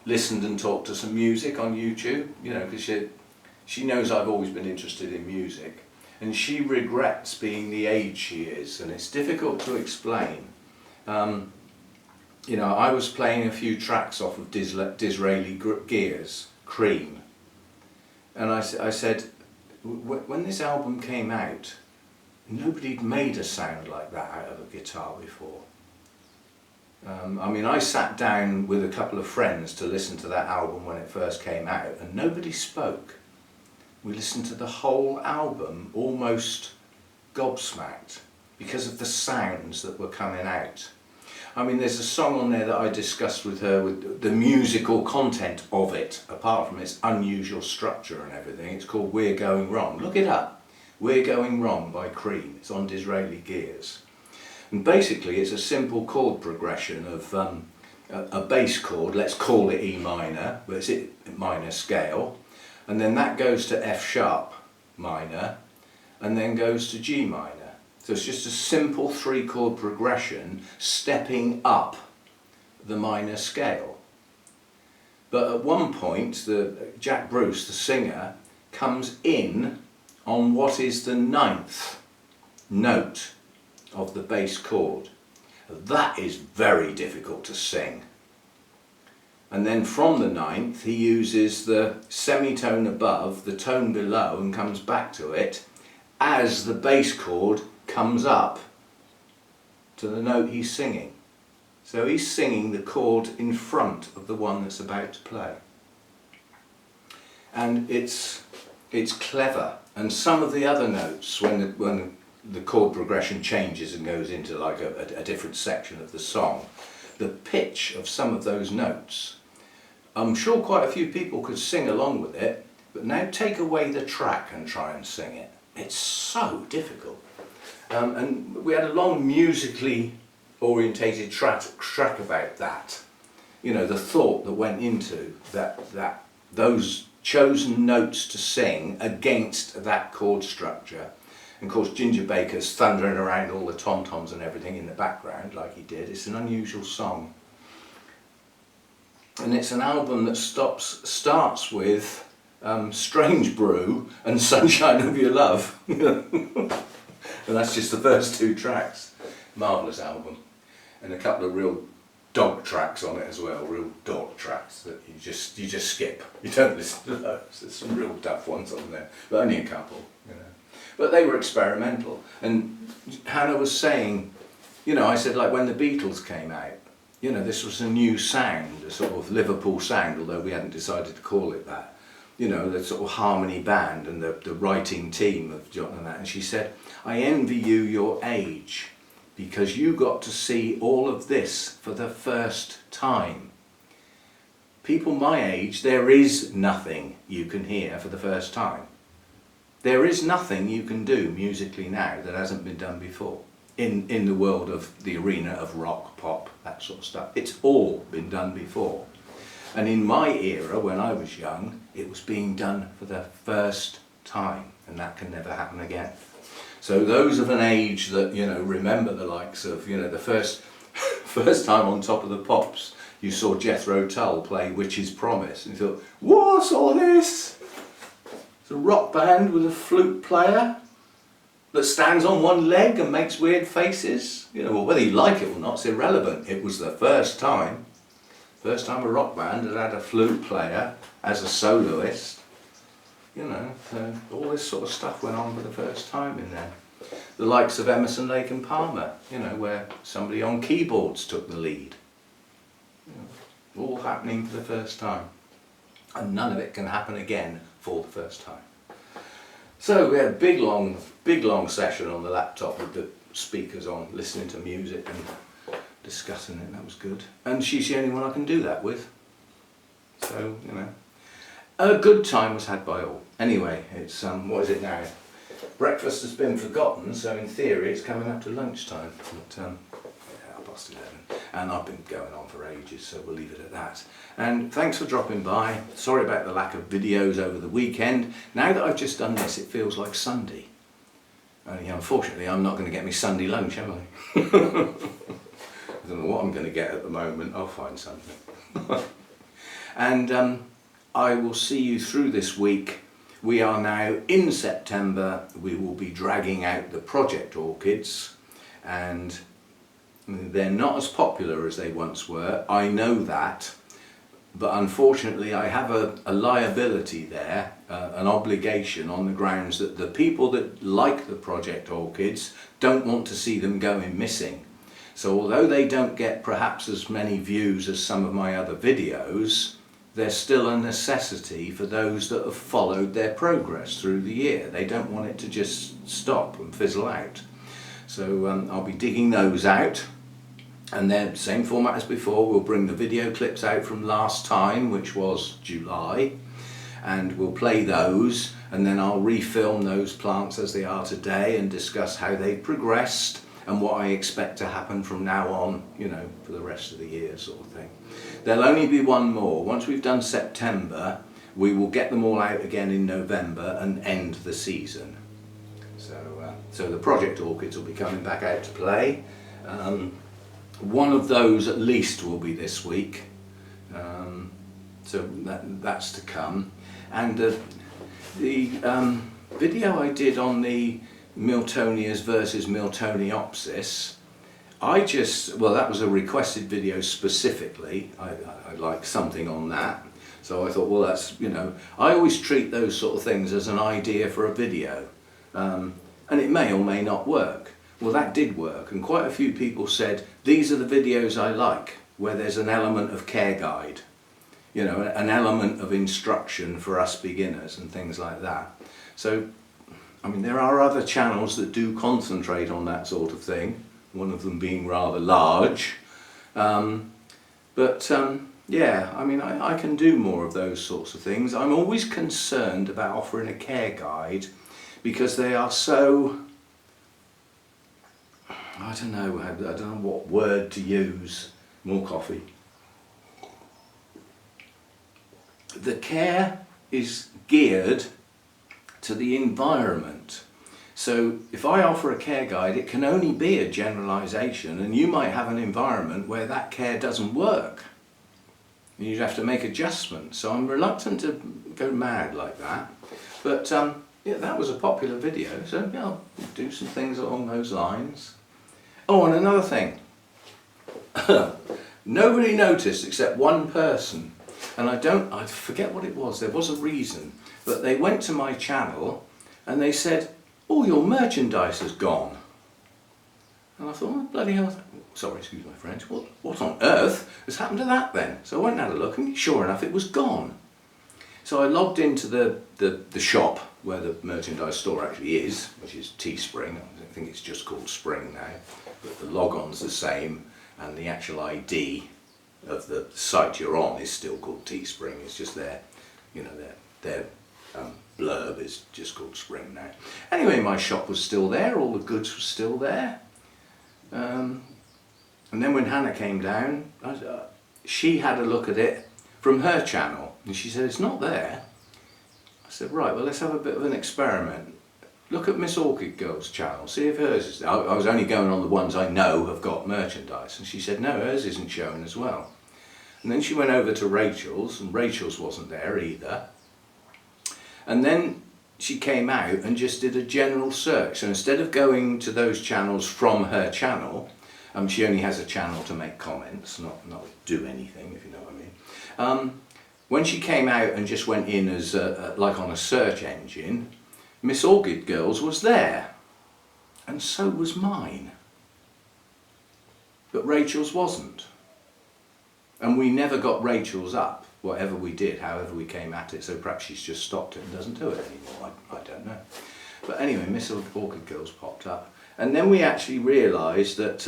listened and talked to some music on YouTube, you know, because she knows I've always been interested in music, and she regrets being the age she is, and it's difficult to explain. You know, I was playing a few tracks off of Disraeli Gear's Cream, and I said, when this album came out, nobody'd made a sound like that out of a guitar before. I mean, I sat down with a couple of friends to listen to that album when it first came out, and nobody spoke. We listened to the whole album almost gobsmacked because of the sounds that were coming out. I mean, there's a song on there that I discussed with her with the musical content of it, apart from its unusual structure and everything. It's called We're Going Wrong. Look it up. We're Going Wrong by Cream. It's on Disraeli Gears. And basically it's a simple chord progression of a bass chord, let's call it E minor, but it's a minor scale, and then that goes to F sharp minor, and then goes to G minor. So it's just a simple 3-chord progression stepping up the minor scale. But at one point, Jack Bruce, the singer, comes in on what is the 9th note of the bass chord. That is very difficult to sing. And then from the 9th, he uses the semitone above, the tone below, and comes back to it as the bass chord comes up to the note he's singing. So he's singing the chord in front of the one that's about to play. And it's clever. And some of the other notes, when the chord progression changes and goes into like a different section of the song, the pitch of some of those notes, I'm sure quite a few people could sing along with it, but now take away the track and try and sing it. It's so difficult. And we had a long musically orientated track about that. You know, the thought that went into those chosen notes to sing against that chord structure. And of course Ginger Baker's thundering around all the tom-toms and everything in the background like he did. It's an unusual song. And it's an album that starts with Strange Brew and Sunshine of Your Love. And that's just the first 2 tracks. Marvellous album. And a couple of real dog tracks on it as well, real dog tracks that you just skip. You don't listen to those. There's some real tough ones on there, but only a couple, you know. But they were experimental. And Hannah was saying, you know, I said, like when the Beatles came out, you know, this was a new sound, a sort of Liverpool sound, although we hadn't decided to call it that. You know, the sort of harmony band and the writing team of John and that. And she said, I envy you your age, because you got to see all of this for the first time. People my age, there is nothing you can hear for the first time. There is nothing you can do musically now that hasn't been done before. In the world of the arena of rock, pop, that sort of stuff. It's all been done before. And in my era, when I was young, it was being done for the first time, and that can never happen again. So those of an age that, you know, remember the likes of, you know, the first time on Top of the Pops, you saw Jethro Tull play Witch's Promise, and you thought, what's all this? It's a rock band with a flute player that stands on one leg and makes weird faces. You know, well, whether you like it or not, it's irrelevant. It was the first time a rock band had a flute player as a soloist. You know, so all this sort of stuff went on for the first time in there. The likes of Emerson, Lake and Palmer, you know, where somebody on keyboards took the lead. You know, all happening for the first time. And none of it can happen again for the first time. So we had a big long session on the laptop with the speakers on, listening to music and discussing it. That was good. And she's the only one I can do that with. So, you know, a good time was had by all. Anyway, it's, what is it now? Breakfast has been forgotten, so in theory it's coming up to lunchtime. But, yeah, 11:30. And I've been going on for ages, so we'll leave it at that. And thanks for dropping by. Sorry about the lack of videos over the weekend. Now that I've just done this, it feels like Sunday. Only unfortunately I'm not going to get me Sunday lunch, am I? I don't know what I'm going to get at the moment. I'll find something. And I will see you through this week. We are now in September. We will be dragging out the Project Orchids, and they're not as popular as they once were. I know that, but unfortunately I have a liability there, an obligation, on the grounds that the people that like the Project Orchids don't want to see them going missing. So although they don't get perhaps as many views as some of my other videos, they're still a necessity for those that have followed their progress through the year. They don't want it to just stop and fizzle out. So I'll be digging those out, and then same format as before. We'll bring the video clips out from last time, which was July, and we'll play those, and then I'll refilm those plants as they are today and discuss how they've progressed and what I expect to happen from now on, you know, for the rest of the year, sort of thing. There'll only be one more. Once we've done September, we will get them all out again in November and end the season. So the Project Orchids will be coming back out to play. One of those at least will be this week. So that's to come. And the video I did on the Miltonias versus Miltoniopsis, well, that was a requested video specifically. I like something on that, so I thought, well, that's, you know, I always treat those sort of things as an idea for a video, and it may or may not work. Well, that did work, and quite a few people said these are the videos I like, where there's an element of care guide, you know, an element of instruction for us beginners and things like that. So I mean, there are other channels that do concentrate on that sort of thing, one of them being rather large. Yeah, I mean, I can do more of those sorts of things. I'm always concerned about offering a care guide because they are so, I don't know what word to use. More coffee. The care is geared to the environment. So if I offer a care guide, it can only be a generalization, and you might have an environment where that care doesn't work. You'd have to make adjustments. So I'm reluctant to go mad like that. But yeah, that was a popular video, so yeah, I'll do some things along those lines. Oh, and another thing. Nobody noticed except one person, and I forget what it was. There was a reason. But they went to my channel and they said, oh, your merchandise has gone. And I thought, oh, bloody hell, sorry, excuse my French, what on earth has happened to that then? So I went and had a look, and sure enough it was gone. So I logged into the shop where the merchandise store actually is, which is Teespring. I think it's just called Spring now, but the logon's the same, and the actual ID of the site you're on is still called Teespring. It's just their, you know, their blurb is just called Spring now. Anyway, my shop was still there, all the goods were still there. And then when Hannah came down, she had a look at it from her channel, and she said, it's not there. I said, right, well, let's have a bit of an experiment. Look at Miss Orchid Girl's channel, see if hers is there. I was only going on the ones I know have got merchandise, and she said, no, hers isn't showing as well. And then she went over to Rachel's, and Rachel's wasn't there either. And then she came out and just did a general search. So instead of going to those channels from her channel, she only has a channel to make comments, not do anything, if you know what I mean. When she came out and just went in as like on a search engine, Miss Orchid Girls was there, and so was mine. But Rachel's wasn't. And we never got Rachel's up, whatever we did, however we came at it, so perhaps she's just stopped it and doesn't do it anymore, I don't know. But anyway, Miss Orchid Girls popped up, And then we actually realised that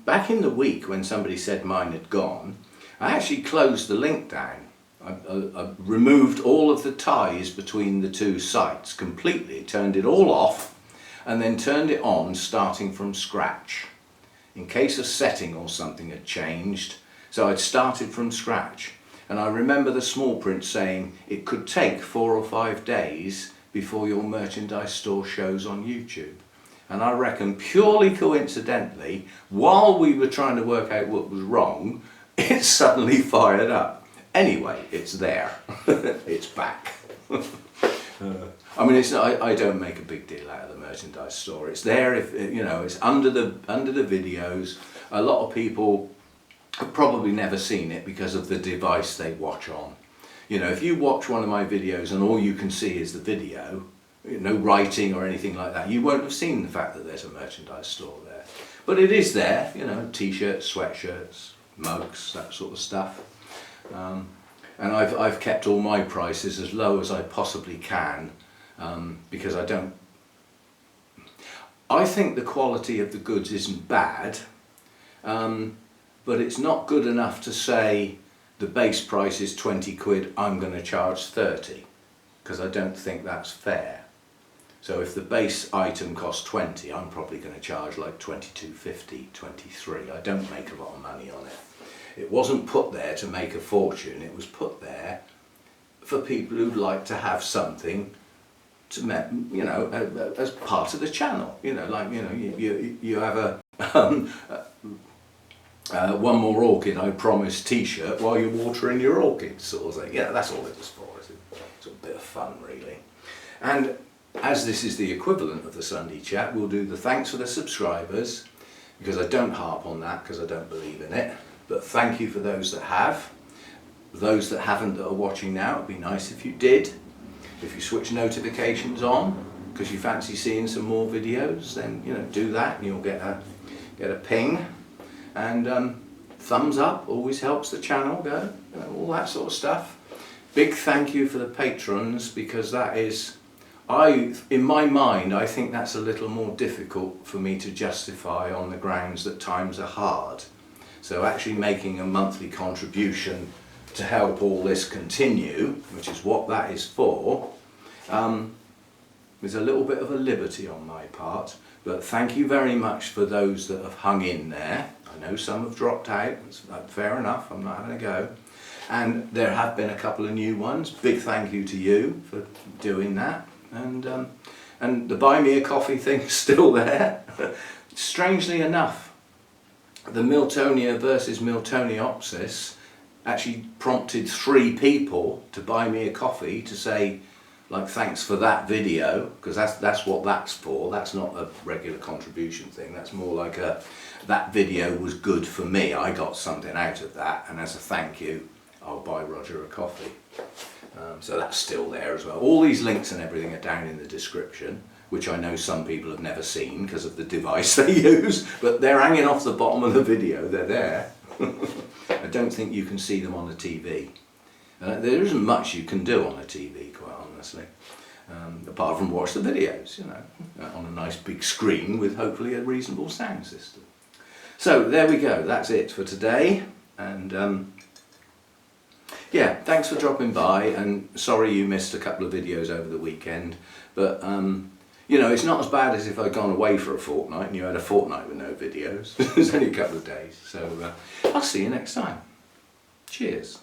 back in the week when somebody said mine had gone, I actually closed the link down. I removed all of the ties between the two sites completely, turned it all off, and then turned it on starting from scratch in case a setting or something had changed. So I'd started from scratch, and I remember the small print saying it could take 4 or 5 days before your merchandise store shows on YouTube. And I reckon purely coincidentally, while we were trying to work out what was wrong, it suddenly fired up. Anyway, it's there. It's back. I mean, I don't make a big deal out of the merchandise store. It's there, if you know, it's under the videos. A lot of people have probably never seen it because of the device they watch on. You know, if you watch one of my videos and all you can see is the video, no writing or anything like that, you won't have seen the fact that there's a merchandise store there. But it is there, you know, t-shirts, sweatshirts, mugs, that sort of stuff. And I've kept all my prices as low as I possibly can, because I think the quality of the goods isn't bad, but it's not good enough to say the base price is 20 quid, I'm going to charge 30, because I don't think that's fair. So if the base item costs 20, I'm probably going to charge like 22.50, 23. I don't make a lot of money on it. It wasn't put there to make a fortune, it was put there for people who'd like to have something to, you know, as part of the channel. You know, like, you know, you have a one more orchid I promise t-shirt while you're watering your orchids, sort of thing. Yeah, that's all it was for. It's a bit of fun, really. And as this is the equivalent of the Sunday chat, we'll do the thanks for the subscribers, because I don't harp on that because I don't believe in it. But thank you for those that have. Those that haven't, that are watching now, it'd be nice if you did. If you switch notifications on because you fancy seeing some more videos, then, you know, do that and you'll get a ping. And thumbs up always helps the channel go, you know, all that sort of stuff. Big thank you for the patrons, because that is, in my mind, I think that's a little more difficult for me to justify on the grounds that times are hard. So actually making a monthly contribution to help all this continue, which is what that is for, is a little bit of a liberty on my part. But thank you very much for those that have hung in there. I know some have dropped out, that's fair enough, I'm not having a go. And there have been a couple of new ones. Big thank you to you for doing that. And the buy me a coffee thing's still there. Strangely enough, the Miltonia versus Miltoniopsis actually prompted 3 people to buy me a coffee to say, like, thanks for that video, because that's what that's for. That's not a regular contribution thing. That's more like that video was good for me. I got something out of that, and as a thank you, I'll buy Roger a coffee. So that's still there as well. All these links and everything are down in the description, which I know some people have never seen because of the device they use, but they're hanging off the bottom of the video, they're there. I don't think you can see them on the TV. There isn't much you can do on a TV, quite honestly, apart from watch the videos, you know, on a nice big screen with hopefully a reasonable sound system. So there we go, that's it for today, and yeah, thanks for dropping by, and sorry you missed a couple of videos over the weekend, but you know, it's not as bad as if I'd gone away for a fortnight and you had a fortnight with no videos. It was only a couple of days. So I'll see you next time. Cheers.